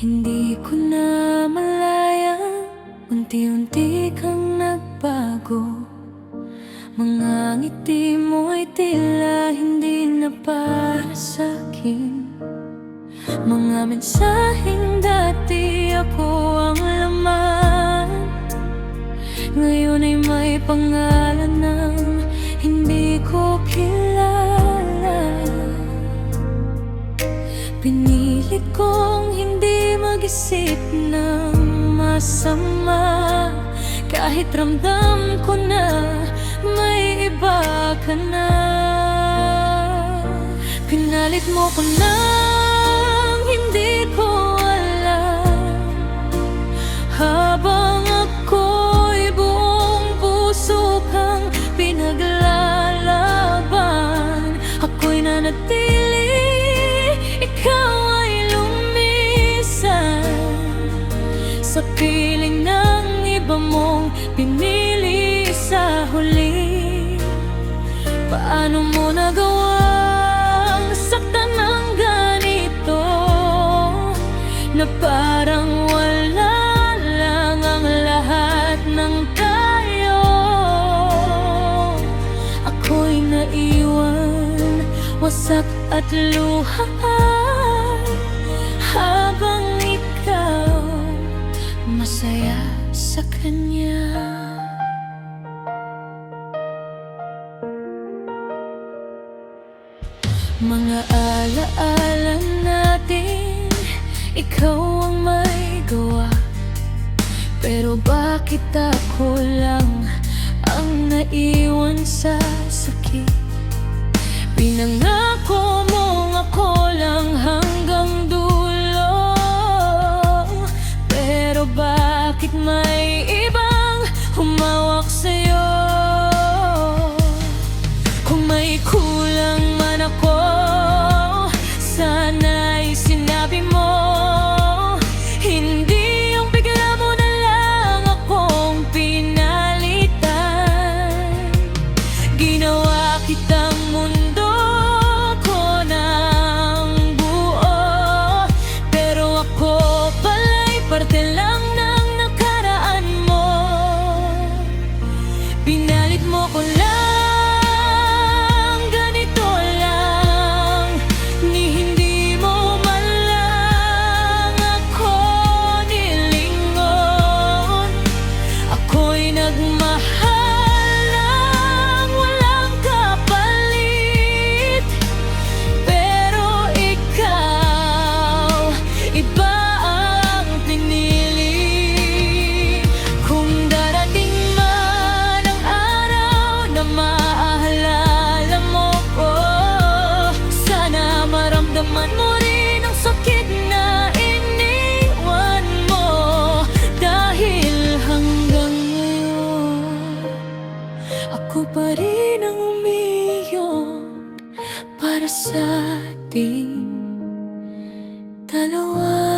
Hindi ko na malaya, unti-unti kang nagbago. Mga ngiti mo ay tila hindi na para sa'kin. Mga mensaheng dati ako ang laman, ngayon ay may pangalan ng hindi ko kilala. Pinili kong hindi mag-isip ng masama, kahit ramdam ko na may iba ka na. Pinalit mo ko nang hindi ko alam, habang ako'y buong puso kang pinaglalaban. Ako'y nanatili, ikaw ay lumisan sa piling ng iba mong pinili sa huli. Paano mo nagawang saktan ng ganito, na parang wala lang ang lahat ng tayo? Ako'y naiwan, wasak at luha, habang ikaw masaya sa kanya. Mga alaala natin, ikaw ang may gawa, pero bakit ako lang ang naiwan sa sakit? Pinangako mong ako lang hanggang dulo, pero bakit may ibang humawak sa'yo? Kung may kulang man ako, sana'y sinabi mo. Hindi yung bigla mo na lang akong pinalitan. Ginawa kitang mundo ko ng buo, pero ako pala'y parte lang ng nakaraan mo. Pinalit mo ko lang, man mo rin ang sakit na iniwan mo. Dahil hanggang ngayon, ako pa rin ang umiiyak para sa ating dalawa.